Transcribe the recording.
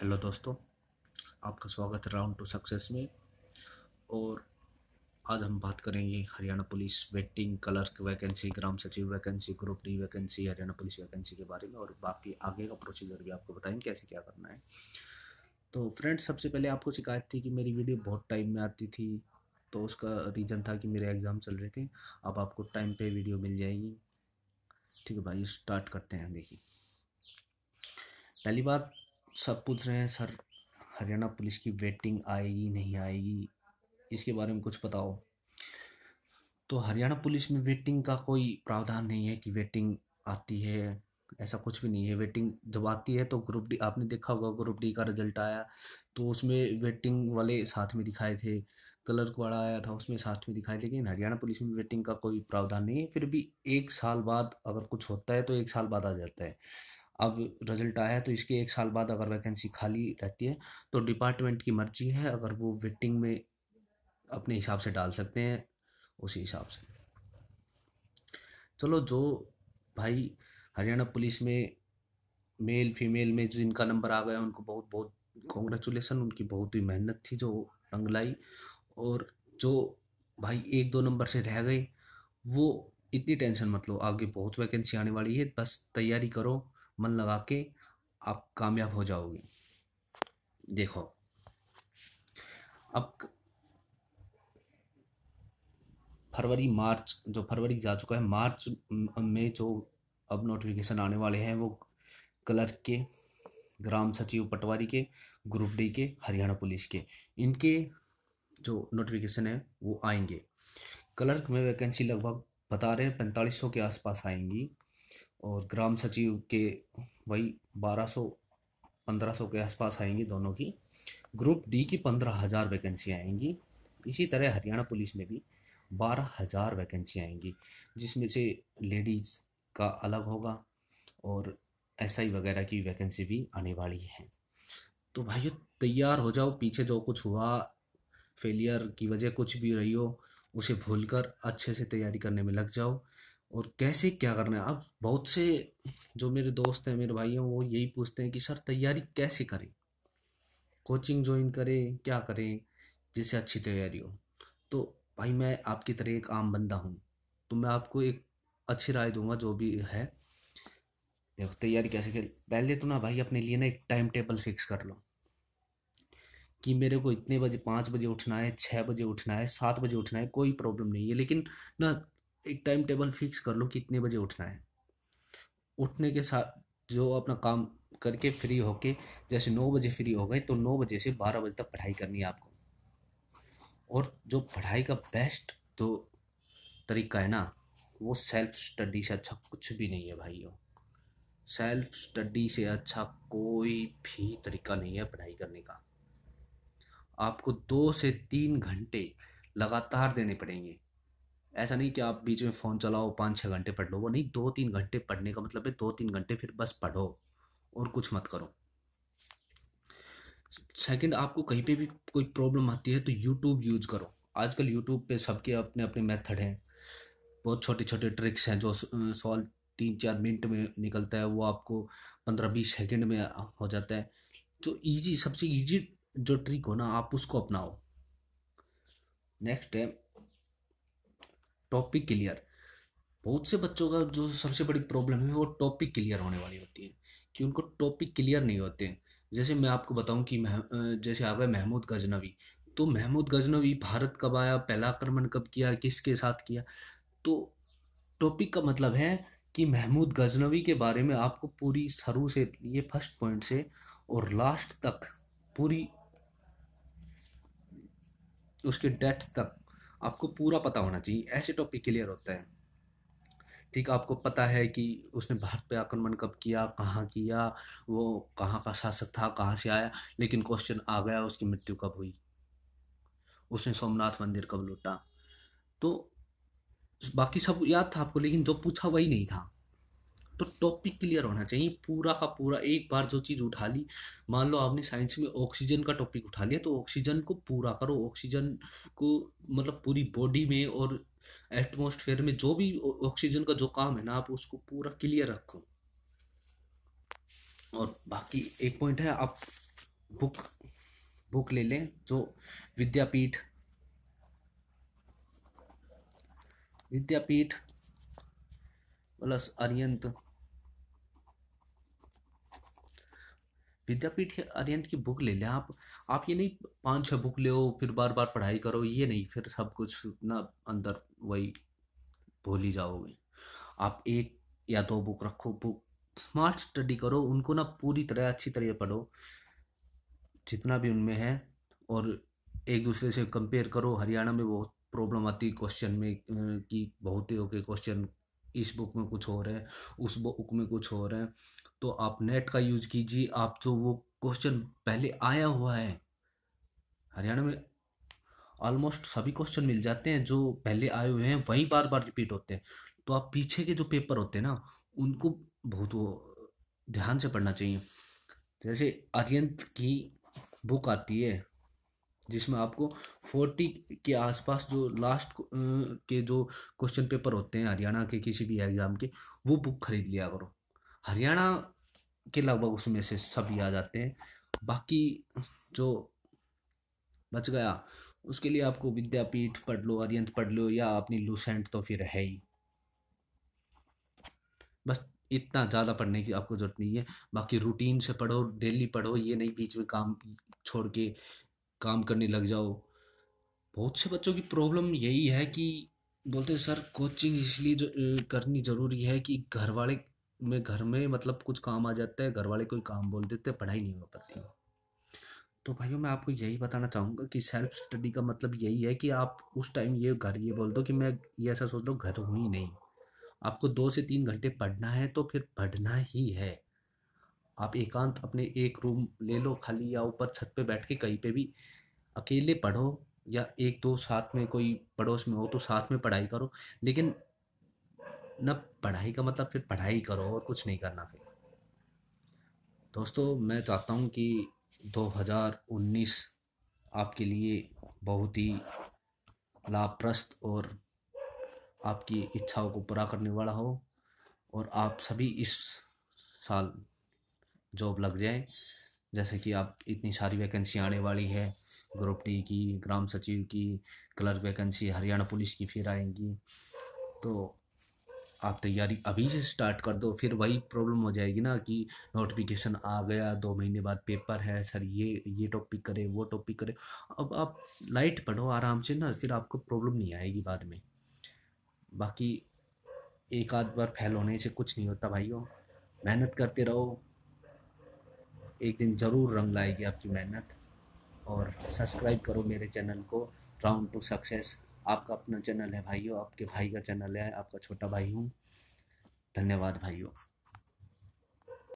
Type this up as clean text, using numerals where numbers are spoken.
Hello दोस्तों, आपका स्वागत है राउंड टू सक्सेस में। और आज हम बात करेंगे Haryana police waiting, clerk vacancy, Gram Sachiv vacancy, group D vacancy, Haryana police vacancy के बारे में, और बाकी आगे का प्रोसीजर भी आपको बताएंगे कैसे क्या करना है। तो फ्रेंड्स, सबसे पहले आपको शिकायत थी कि मेरी वीडियो बहुत टाइम में आती थी, तो उसका रीज़न था कि मेरे एग्ज़ाम चल रहे थे। अब आपको टाइम पे वीडियो मिल जाएगी। ठीक है भाई, स्टार्ट करते हैं। देखिए, पहली बात, सब पूछ रहे हैं सर हरियाणा पुलिस की वेटिंग आएगी नहीं आएगी, इसके बारे में कुछ बताओ। तो हरियाणा पुलिस में वेटिंग का कोई प्रावधान नहीं है कि वेटिंग आती है, ऐसा कुछ भी नहीं है। वेटिंग जब आती है तो ग्रुप डी, आपने देखा होगा ग्रुप डी का रिजल्ट आया तो उसमें वेटिंग वाले साथ में दिखाए थे, क्लर्क वाला आया था उसमें साथ में दिखाए थे। लेकिन हरियाणा पुलिस में वेटिंग का कोई प्रावधान नहीं है। फिर भी 1 साल बाद अगर कुछ होता है तो 1 साल बाद आ जाता है। अब रिजल्ट आया है तो इसके 1 साल बाद अगर वैकेंसी खाली रहती है तो डिपार्टमेंट की मर्जी है, अगर वो वेटिंग में अपने हिसाब से डाल सकते हैं उसी हिसाब से। चलो, जो भाई हरियाणा पुलिस में मेल फीमेल में जिनका नंबर आ गया उनको बहुत बहुत कॉन्ग्रेचुलेसन, उनकी बहुत ही मेहनत थी जो रंग लाई। और जो भाई 1-2 नंबर से रह गए, वो इतनी टेंशन मत लो, आगे बहुत वैकेंसी आने वाली है, बस तैयारी करो मन लगा के, आप कामयाब हो जाओगे। देखो, अब फरवरी मार्च, जो फरवरी जा चुका है, मार्च में जो अब नोटिफिकेशन आने वाले हैं वो क्लर्क के, ग्राम सचिव पटवारी के, ग्रुप डी के, हरियाणा पुलिस के, इनके जो नोटिफिकेशन है वो आएंगे। क्लर्क में वैकेंसी लगभग बता रहे हैं 4500 के आसपास आएंगी, और ग्राम सचिव के वही 1200 1500 के आसपास आएंगी दोनों की। ग्रुप डी की 15,000 वैकेंसी आएंगी। इसी तरह हरियाणा पुलिस में भी 12,000 वैकेंसी आएंगी, जिसमें से लेडीज़ का अलग होगा और एसआई वगैरह की वैकेंसी भी आने वाली है। तो भाइयों, तैयार हो जाओ, पीछे जो कुछ हुआ, फेलियर की वजह कुछ भी रही हो, उसे भूलकर अच्छे से तैयारी करने में लग जाओ। और कैसे क्या करना है, अब बहुत से जो मेरे दोस्त हैं, मेरे भाई हैं, वो यही पूछते हैं कि सर तैयारी कैसे करें, कोचिंग ज्वाइन करें, क्या करें जिससे अच्छी तैयारी हो। तो भाई, मैं आपकी तरह एक आम बंदा हूँ, तो मैं आपको एक अच्छी राय दूंगा जो भी है। देखो, तैयारी कैसे करें, पहले तो ना भाई अपने लिए ना एक टाइम टेबल फिक्स कर लो कि मेरे को इतने बजे, 5 बजे उठना है, 6 बजे उठना है, 7 बजे उठना है, कोई प्रॉब्लम नहीं है। लेकिन ना, एक टाइम टेबल फिक्स कर लो कि इतने बजे उठना है। उठने के साथ जो अपना काम करके फ्री होके, जैसे 9 बजे फ्री हो गए तो 9 बजे से 12 बजे तक पढ़ाई करनी है आपको। और जो पढ़ाई का बेस्ट जो तरीका है ना, वो सेल्फ स्टडी से अच्छा कुछ भी नहीं है भाइयों। सेल्फ स्टडी से अच्छा कोई भी तरीका नहीं है पढ़ाई करने का। आपको 2 से 3 घंटे लगातार देने पड़ेंगे। ऐसा नहीं कि आप बीच में फ़ोन चलाओ, 5-6 घंटे पढ़ लो, वो नहीं। 2-3 घंटे पढ़ने का मतलब है 2-3 घंटे फिर बस पढ़ो और कुछ मत करो। सेकंड, आपको कहीं पे भी कोई प्रॉब्लम आती है तो यूट्यूब यूज करो। आजकल यूट्यूब पे सबके अपने अपने मेथड हैं, बहुत छोटे छोटे ट्रिक्स हैं जो सॉल्व 3-4 मिनट में निकलता है, वो आपको 15-20 सेकंड में हो जाता है। जो इजी, सबसे इजी जो ट्रिक हो ना, आप उसको अपनाओ। नेक्स्ट है टॉपिक क्लियर। बहुत से बच्चों का जो सबसे बड़ी प्रॉब्लम है वो टॉपिक क्लियर होने वाली होती है, कि उनको टॉपिक क्लियर नहीं होते हैं। जैसे मैं आपको बताऊं कि जैसे आ गए महमूद गजनवी। तो महमूद गजनवी भारत कब आया, पहला आक्रमण कब किया, किसके साथ किया। तो टॉपिक का मतलब है कि महमूद गजनवी के बारे में आपको पूरी शुरू से, ये फर्स्ट पॉइंट से और लास्ट तक, पूरी उसके डेथ तक आपको पूरा पता होना चाहिए। ऐसे टॉपिक क्लियर होता है। ठीक, आपको पता है कि उसने भारत पे आक्रमण कब किया, कहाँ किया, वो कहाँ का शासक था, कहाँ से आया, लेकिन क्वेश्चन आ गया उसकी मृत्यु कब हुई, उसने सोमनाथ मंदिर कब लूटा। तो बाकी सब याद था आपको, लेकिन जो पूछा वही नहीं था। तो टॉपिक क्लियर होना चाहिए पूरा का पूरा। एक बार जो चीज़ उठा ली, मान लो आपने साइंस में ऑक्सीजन का टॉपिक उठा लिया, तो ऑक्सीजन को पूरा करो। ऑक्सीजन को मतलब पूरी बॉडी में और एटमॉस्फेयर में जो भी ऑक्सीजन का जो काम है ना, आप उसको पूरा क्लियर रखो। और बाकी एक पॉइंट है, आप बुक बुक ले लें जो विद्यापीठ विद्यापीठ प्लस आर्यंत, विद्यापीठ या आर्यंत की बुक ले लें आप ये नहीं 5-6 बुक ले फिर बार बार पढ़ाई करो, ये नहीं, फिर सब कुछ ना अंदर वही भूल ही जाओगे। आप 1 या 2 बुक रखो, बुक स्मार्ट स्टडी करो, उनको ना पूरी तरह अच्छी तरह पढ़ो जितना भी उनमें है, और एक दूसरे से कंपेयर करो। हरियाणा में बहुत प्रॉब्लम आती है क्वेश्चन में कि बहुत ही ओके क्वेश्चन इस बुक में कुछ और है, उस बुक में कुछ और है। तो आप नेट का यूज कीजिए, आप जो वो क्वेश्चन पहले आया हुआ है, हरियाणा में ऑलमोस्ट सभी क्वेश्चन मिल जाते हैं जो पहले आए हुए हैं, वही बार बार रिपीट होते हैं। तो आप पीछे के जो पेपर होते हैं ना, उनको बहुत वो ध्यान से पढ़ना चाहिए। जैसे आर्यंत की बुक आती है जिसमें आपको 40 के आसपास जो लास्ट के जो क्वेश्चन पेपर होते हैं हरियाणा के किसी भी एग्जाम के, वो बुक खरीद लिया करो। हरियाणा के लगभग उसमें से सभी आ जाते हैं। बाकी जो बच गया उसके लिए आपको विद्यापीठ पढ़ लो, आर्यंत पढ़ लो, या अपनी लूसेंट तो फिर है ही। बस इतना ज़्यादा पढ़ने की आपको ज़रूरत नहीं है। बाकी रूटीन से पढ़ो, डेली पढ़ो, ये नहीं बीच में काम छोड़ के काम करने लग जाओ। बहुत से बच्चों की प्रॉब्लम यही है कि बोलते हैं सर कोचिंग इसलिए करनी ज़रूरी है कि घर में मतलब कुछ काम आ जाता है, घर वाले कोई काम बोल देते हैं, पढ़ाई नहीं हो पाती। तो भाइयों मैं आपको यही बताना चाहूँगा कि सेल्फ स्टडी का मतलब यही है कि आप उस टाइम ये बोल दो कि मैं ये ऐसा सोच लो घर हूँ ही नहीं। आपको 2 से 3 घंटे पढ़ना है तो फिर पढ़ना ही है। आप एकांत अपने एक रूम ले लो खाली, या ऊपर छत पे बैठ के कहीं पे भी अकेले पढ़ो, या 1-2 साथ में कोई पड़ोस में हो तो साथ में पढ़ाई करो। लेकिन न पढ़ाई का मतलब फिर पढ़ाई करो और कुछ नहीं करना फिर। दोस्तों मैं चाहता हूँ कि 2019 आपके लिए बहुत ही लाभप्रद और आपकी इच्छाओं को पूरा करने वाला हो, और आप सभी इस साल जॉब लग जाए। जैसे कि आप इतनी सारी वैकेंसी आने वाली है, ग्रुप डी की, ग्राम सचिव की, क्लर्क वैकेंसी, हरियाणा पुलिस की फिर आएंगी। तो आप तैयारी अभी से स्टार्ट कर दो, फिर वही प्रॉब्लम हो जाएगी ना कि नोटिफिकेशन आ गया 2 महीने बाद पेपर है सर, ये टॉपिक करे वो टॉपिक करे। अब आप लाइट पढ़ो आराम से ना, फिर आपको प्रॉब्लम नहीं आएगी बाद में। बाकी एक आध बार फेल होने से कुछ नहीं होता भाइयों, मेहनत करते रहो, एक दिन ज़रूर रंग लाएगी आपकी मेहनत। और सब्सक्राइब करो मेरे चैनल को, राउंड टू सक्सेस। आपका अपना चैनल है भाइयों, आपके भाई का चैनल है, आपका छोटा भाई हूँ। धन्यवाद भाइयों।